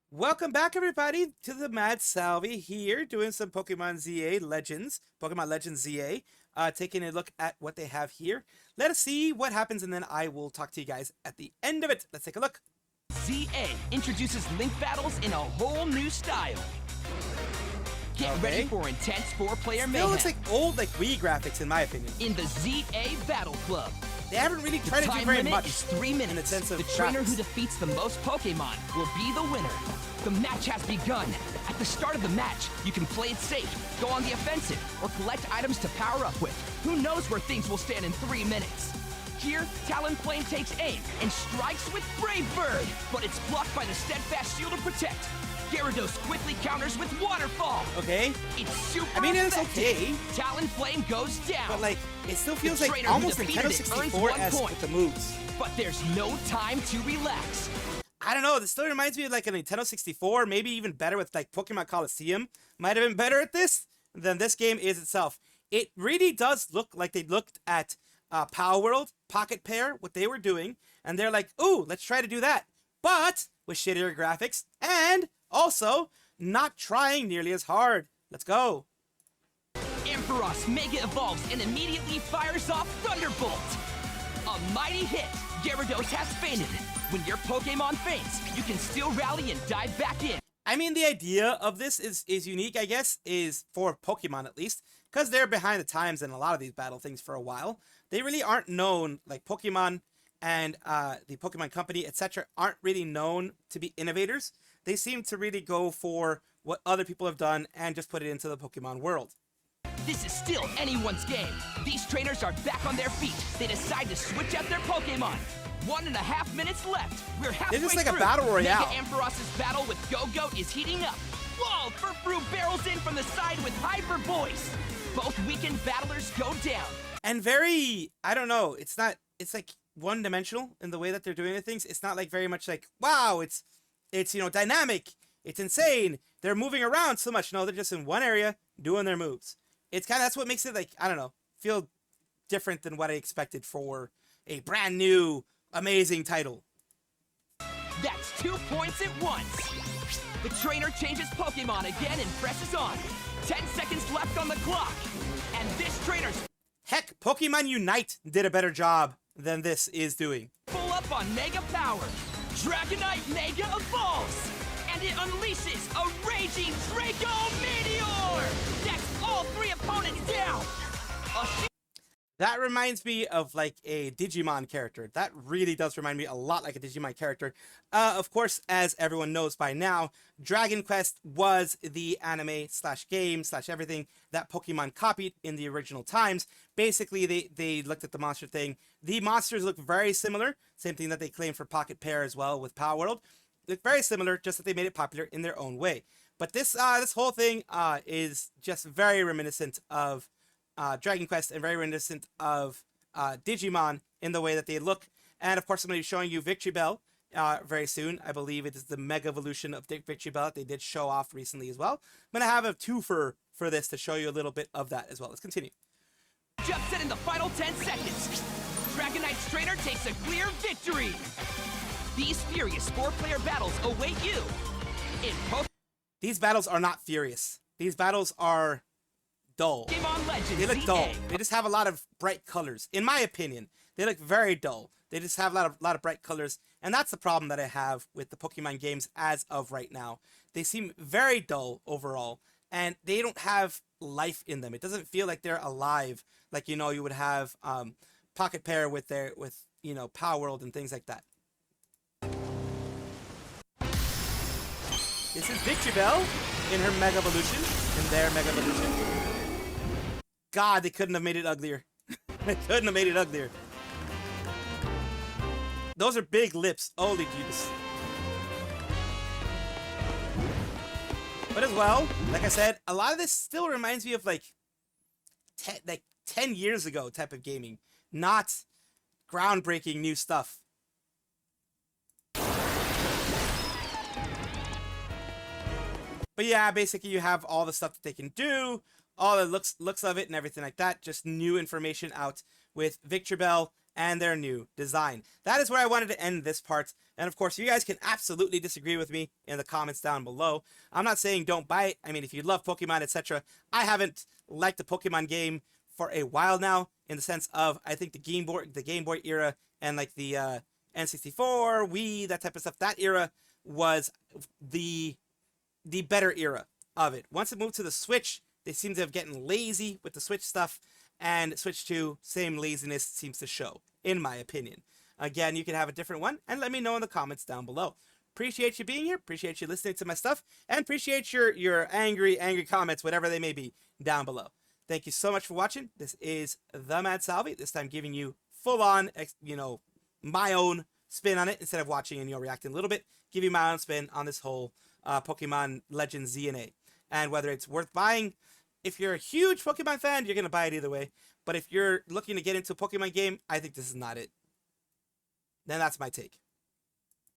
Welcome back, everybody, to the Mad Salvi here, doing some Pokemon ZA Legends, Pokemon Legends ZA, taking a look at what they have here. Let us see what happens, and then I will talk to you guys at the end of it. Let's take a look. ZA introduces link battles in a whole new style. Get ready for intense four-player mayhem. Still looks like old, like Wii graphics, in my opinion. In the ZA Battle Club. They haven't really tried to do very much. Is 3 minutes. In the sense of the trainer who defeats the most Pokemon will be the winner. The match has begun. At the start of the match, you can play it safe, go on the offensive, or collect items to power up with. Who knows where things will stand in 3 minutes? Here, Talonflame takes aim and strikes with Brave Bird, but it's blocked by the Steadfast Shield to protect. Gyarados quickly counters with Waterfall. Okay. It's super I mean, it's effective. okay. Talonflame goes down. But, like, it still feels like trainer almost who Nintendo defeated it earns 64-esque 1 with the moves. But there's no time to relax. I don't know, this still reminds me of like a Nintendo 64, maybe even better with like Pokemon Coliseum. Might have been better at this than this game is itself. It really does look like they looked at Power World, Pocket Pair, what they were doing, and they're like, ooh, let's try to do that. But with shittier graphics, and also not trying nearly as hard. Let's go. Ampharos Mega evolves and immediately fires off Thunderbolt. A mighty hit. Gyarados has fainted. When your Pokemon faints, you can still rally and dive back in. I mean, the idea of this is unique, I guess, is for Pokemon at least, because they're behind the times in a lot of these battle things for a while. They really aren't known, like Pokemon and the Pokemon Company, etc., aren't really known to be innovators. They seem to really go for what other people have done and just put it into the Pokemon world. This is still anyone's game. These trainers are back on their feet. They decide to switch out their Pokemon. 1.5 minutes left. We're halfway through. This is like through. A battle royale. Mega Ampharos's battle with Go-Goat is heating up. Whoa! Furfrou barrels in from the side with Hyper Voice. Both weakened battlers go down. And very, I don't know, it's like one-dimensional in the way that they're doing things. It's not like very much like, wow, it's you know, dynamic. It's insane. They're moving around so much. No, they're just in one area doing their moves. It's kind of, that's what makes it, like, I don't know, feel different than what I expected for a brand new, amazing title. That's 2 points at once. The trainer changes Pokemon again and presses on. 10 seconds left on the clock. And this trainer's... Heck, Pokemon Unite did a better job than this is doing. Full up on Mega Power. Dragonite Mega evolves. And it unleashes a raging Draco Meteor! That's all 3 opponents down! That reminds me of like a Digimon character. That really does remind me a lot like a Digimon character. Of course, as everyone knows by now, Dragon Quest was the anime slash game slash everything that Pokemon copied in the original times. Basically, they looked at the monster thing. The monsters look very similar. Same thing that they claimed for Pocket Pair as well with Power World. Look very similar, just that they made it popular in their own way. But this whole thing is just very reminiscent of Dragon Quest and very reminiscent of Digimon in the way that they look. And of course, I'm going to be showing you Victory Bell very soon. I believe it is the Mega Evolution of Victory Bell that they did show off recently as well. I'm going to have a twofer for this to show you a little bit of that as well. Let's continue. Just set in the final 10 seconds. Dragonite's trainer takes a clear victory. These furious 4-player battles await you. These battles are not furious. These battles are dull. They look dull. They just have a lot of bright colors. In my opinion, they look very dull. They just have a lot of bright colors, and that's the problem that I have with the Pokemon games as of right now. They seem very dull overall, and they don't have life in them. It doesn't feel like they're alive, like, you know, you would have Pocket Pair with you know, Power World and things like that. This is Victory Bell in her Mega Evolution, in their Mega Evolution. God, they couldn't have made it uglier. They couldn't have made it uglier. Those are big lips. Holy Jesus. But as well, like I said, a lot of this still reminds me of like 10 years ago type of gaming. Not groundbreaking new stuff. But yeah, basically you have all the stuff that they can do, all the looks of it and everything like that. Just new information out with Victory Bell and their new design. That is where I wanted to end this part. And of course, you guys can absolutely disagree with me in the comments down below. I'm not saying don't buy it. I mean, if you love Pokemon, etc. I haven't liked the Pokemon game for a while now, in the sense of I think the Game Boy era and like the N64, Wii, that type of stuff. That era was the better era of it. Once it moved to the Switch, they seem to have gotten lazy with the Switch stuff, and Switch 2, same laziness seems to show, in my opinion. Again, you can have a different one, and let me know in the comments down below. Appreciate you being here, appreciate you listening to my stuff, and appreciate your angry comments, whatever they may be, down below. Thank you so much for watching. This is the Mad Salvi, this time giving you full-on, my own spin on it, instead of watching and reacting a little bit, give you my own spin on this whole Pokemon Legends Z&A. And whether it's worth buying, if you're a huge Pokemon fan, you're going to buy it either way. But if you're looking to get into a Pokemon game, I think this is not it. Then that's my take.